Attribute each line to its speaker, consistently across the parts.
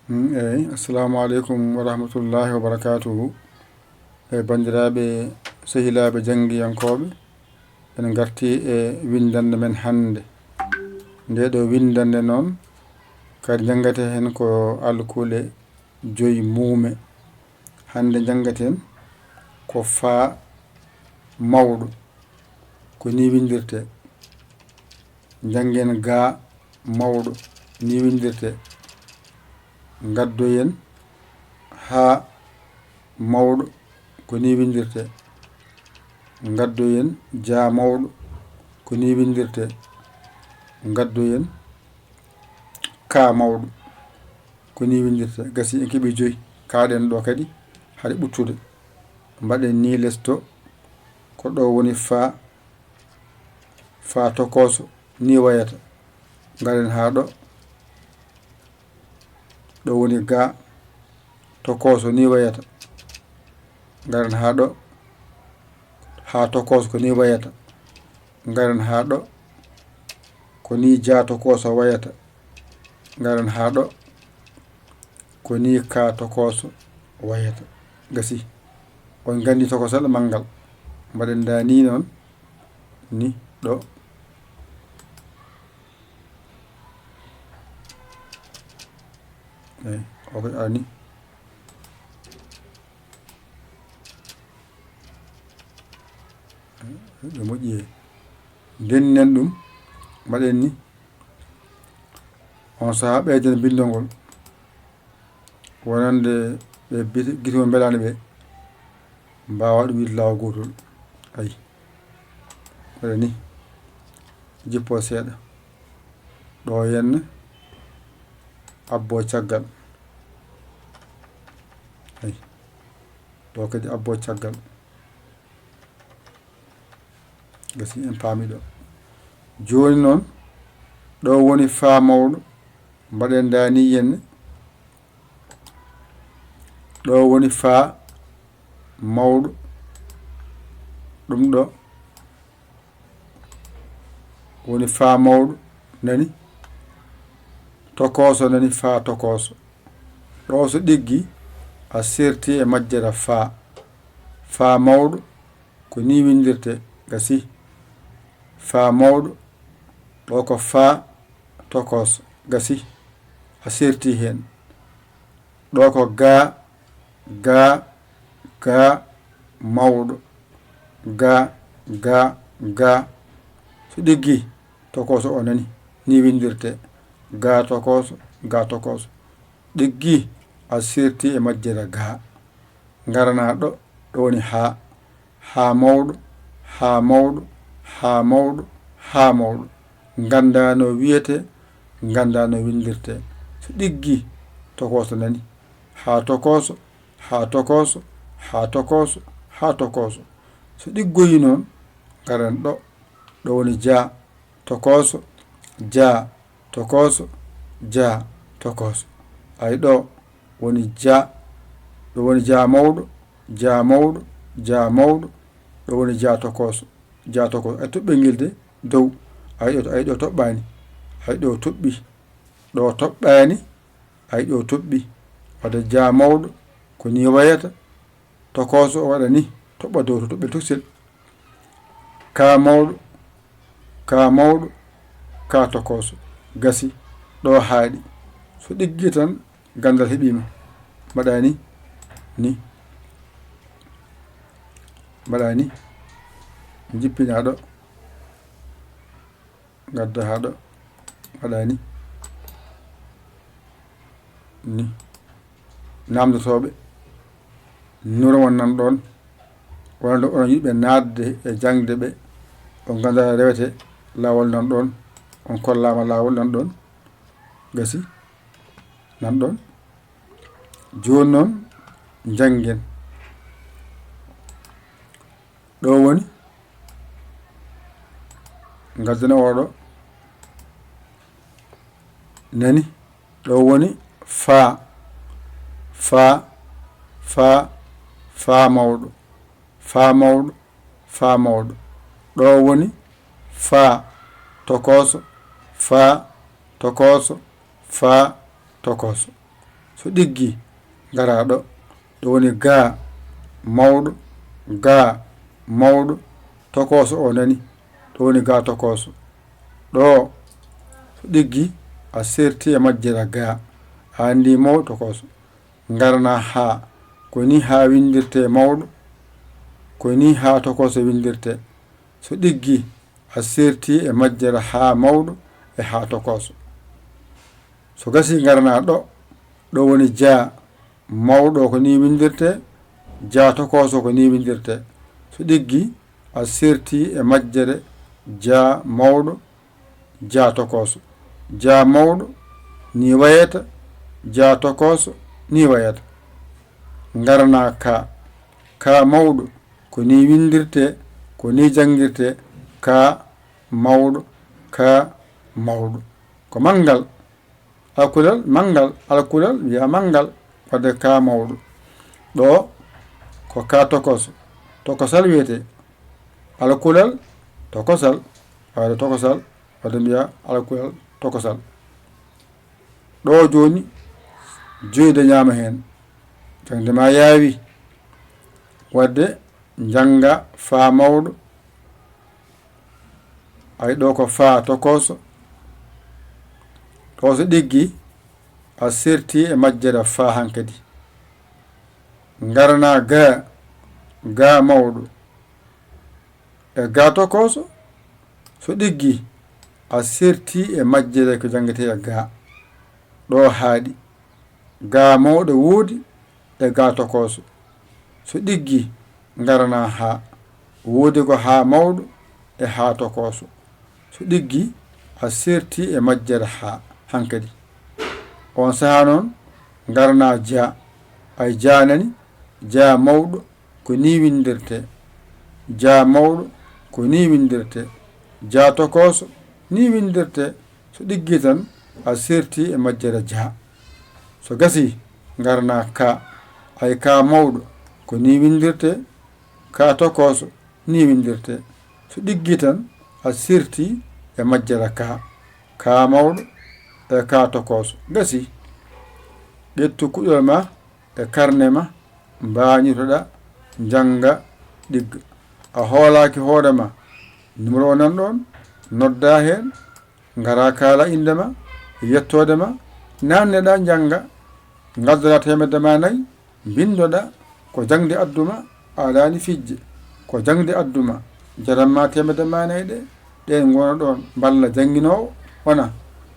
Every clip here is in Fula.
Speaker 1: assalamu aleykum wa rahmatullahi wa barakatuhu. Bandiraɓe sehilaɓe janggiyankoɓe, en garti e windande men hannde. Nde ɗo windande noon kadi jangate hen ko alkule 5 muume. Hande jangaten ko faa mawɗo, ko ni windirte. Jangen ga mawɗo, ni windirte. Gaddoyen ha mawɗo, ko ni windirte. Gaddoyen ja mawɗo, ko ni windirte. Gaddoyen ka mawɗo, ko ni windirte. Gasi en keeɓi 5 kaɗen ɗo kadi haɗe ɓuttude. Mbaɗen ni lesto ko ɗo woni fa tokoso ni wayata. Garen ha ɗo woni ga tokoso ni wayata. Garen ha ɗo ha tokoso ko ni wayata. Garen ha ɗo ko ni ja tokoso wayata. Garen ha ɗo ko ni ka tokoso wayata. Gasi on gandi tokosal mangal. Mbaɗen da ni noon ni ɗo. O ko ani ɗo moƴƴi he. Ndennen ɗum mbaɗen ni on saha ɓeyden bindol ngol wonande ɓe guitimo belani ɓe mbawa ɗum wiide lawol gotol. Ayi mbaɗen ni jippo seeɗa ɗo henna abbo caggal. Ayi ɗo kadi abbo caggal. Gasi en paami ɗo. Joni noon ɗo woni faa mawɗo. Mbaɗen dani henne ɗo woni faa mawɗo. ɗum ɗo woni faa mawɗo. Nani tokoso, nani faa tokoso. ɗo so ɗiggi a serti e majjere faa mawɗo, ko ni windirte. Gasi faa mawɗo ɗo ko faa tokoso. Gasi a serti hen. ɗo ko ga mawɗo. Ga so ɗiggi tokoso o nani ni windirte. Ga tokoso, ga tokoso. Ɗiggi a serti e majjere ga. Garana ɗo woni ha mawɗo, ha mawɗo, ha mawɗo, ha mawɗo. Ganda no wiyete, ganda no windirte. So ɗiggi tokoso nani. Ha tokoso, ha tokoso, ha tokoso, ha tokoso. So ɗiggoyi noon garan ɗo woni ja tokoso, ja tokoso, ja tokoso. Ay ɗo woni ɗo woni ja mawɗo, ja mawɗo, ja mawɗo. ɗo woni ja tokoso, ja tokoso. Ay toɓɓel ngel de dow. Ay ɗo toɓɓani. Ay ɗo toɓɓi. ɗo toɓɓani. Ay ɗo toɓɓi. Wadde ja mawɗo ko ni wayata. Tokoso o waɗa ni toɓɓa dow to toɓɓel tuksel. Ka mawɗo, ka mawɗo, ka tokoso. Gasi ɗo haaɗi. So ɗiggi tan gandal heɓima. Mbaɗani ni mbaɗani jippina ɗo, gadda ha ɗo, mbaɗani ni namdotoɓe nura won nan ɗon wonande onon yiɗɓe nadde e jangde ɓe on ganda rewete lawol nan ɗon, on kollama lawol nan ɗon. Gasi nan ɗon. Joni noon jangen ɗo woni gaddana oɗo nani ɗo woni faa mawɗo, faa mawɗo, faa mawɗo. ɗo woni faa tokoso, faa tokoso, faa tokoso. so ɗiggi ngara ɗo woni ga mawɗo ga mawɗo tokoso o nani ɗo woni ga tokoso ɗo so ɗiggi a serti e majjira ga a andi mawɗo tokoso ngarna ha ko ni ha windirte mawɗo ko ni ha tokoso windirte so ɗiggi a serti e majjira ha mawɗo e ha tokoso so gasi ngarna ɗo woni ja mawɗo ko ni windirte ja tokoso ko ni windirte so ɗiggi a serti e majjere ja mawɗo ja tokoso ja mawɗo ni wayata ja tokoso ni wayata ngarna ka mawɗo ko ni windirte ko ni jangirte ka mawɗo ko mangal alkulal mangal alkulal wiya mangal wadde ka mawɗo ɗo ko ka tokoso tokosal wiyete alkulal tokosal wadde tokosal wadde mbiya alkulal tokosal ɗo joni joyde ñama hen jangde ma yaawi wadde janga fa mawɗo ay ɗo ko fa tokoso ɗo so ɗiggi a serti e majjere fa hankadi ngarna ga mawɗo e ga tokoso so ɗiggi a serti e majjere ko jangete e ga ɗo haaɗi ga mawɗo woodi e ga tokoso so ɗiggi ngarna ha woodi ko ha mawɗo e ha tokoso so ɗiggi a serti e majjere ha hankadi on saha noon ngarna ja ay janani ja mawɗo ko ni windirte ja mawɗo ko ni windirte ja tokoso ni windirte so ɗiggi tan a serti e majjere ja so gasi ngarna ka ay ka mawɗo ko ni windirte ka tokoso ni windirte so ɗiggi tan a serti e majjere ka mawɗo e ka tokoso gasi ƴettu kuƴol ma e karne ma mbañitoɗa janga ɗigga a hoolaki hoorema numéro o nan ɗon nodda hen ngara kala indema yettodema nanneɗa janga gaddoɗa temedde ma nayyi bindoɗa ko jangde adduma alani fijje ko jangde adduma jaranma temedde ma nayyi ɗen gona ɗon balla jangguinowo wona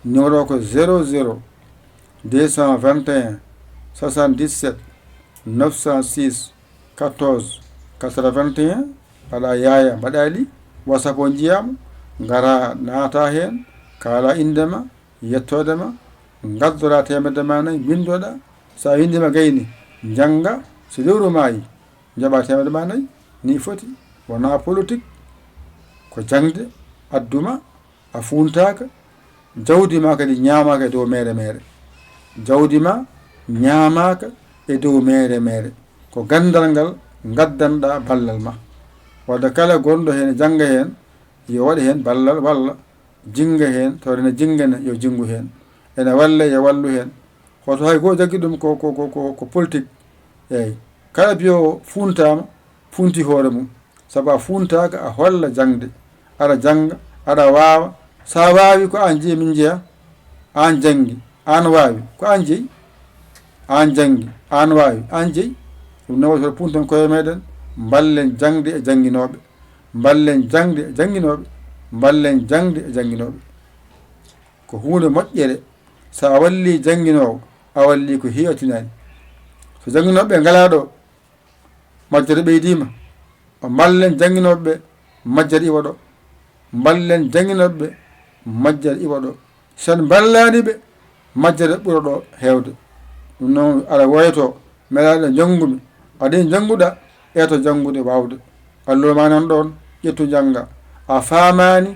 Speaker 1: numéro ko 00 221 77 906 14 81 mbaɗa yaya mbaɗali whatsapp o jiyama gara naata hen kala indema yettodema gaddoɗa temedde ma nayyi bindoɗa sa windima gayni janga so lewru maayi jaɓa temedde ma nayyi ni foti wona politique ko jangde adduma a funtaka jawdi ma kadi ñamaka e dow mere jawdi ma ñamaka e dow mere ko gandal ngal gaddanɗa ballal ma wadde kala gonɗo hen jangga hen yo waɗe hen ballal walla jinga hen tawde jingane yo jingu hen ene walle yo wallu hen hoto hay go jaggi ɗum ko politique eyyi kala biyo funtama funti hoore mum saabu a funtaka a holla jangde aɗa janga aɗa wawa sa wawi ko an jeeyi min jeeya an jangi an wawi ko an jeeyi an jangi an wawi an jeeyi ɗum noon woto punten koye meɗen ballen jangde e janguinoɓe ballen jangde e janguinoɓe ballen jangde e janguinoɓe ko hunde moƴƴere sa walli janguinowo a walli ko heewatinani so janguinoɓe ngala ɗo majjere ɓeydima ballen janguinoɓe majjere iwa ɗo ballen janguinoɓe majjere iwa ɗo sen ballaniɓe majjere ɓuura ɗo hewde ɗum noon aɗa woyto meɗaɗo jangumi aɗa janguɗa eto jangude wawde alluwa ma nan ɗon ƴettu jangga a famani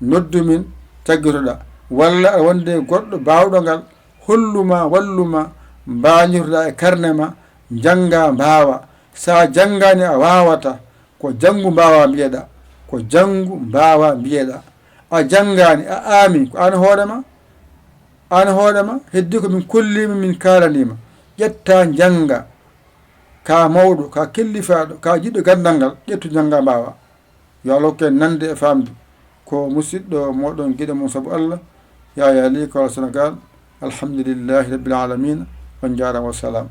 Speaker 1: noddumin taggitoɗa walla aɗa wonde goɗɗo bawɗo ngal holluma walluma mbañirtoɗa e karne ma jangga mbawa sa janggani a wawata ko janggu mbawa mbiyeɗa ko janggu mbawa mbiyeɗa a janggani a aami ko an hoorema heddi ko min kollima min kalanima ƴetta janga ka mawɗo ka kellifaɗo ka jiɗɗo gandal ngal ƴettu janga mbawa yo Allah hokke nande e famde ko musidɗo moɗon guiɗo mum saabu Allah Yaya Ly Kawal Sénégal alhamdulillahi rabbil alamina on jarama wassalam.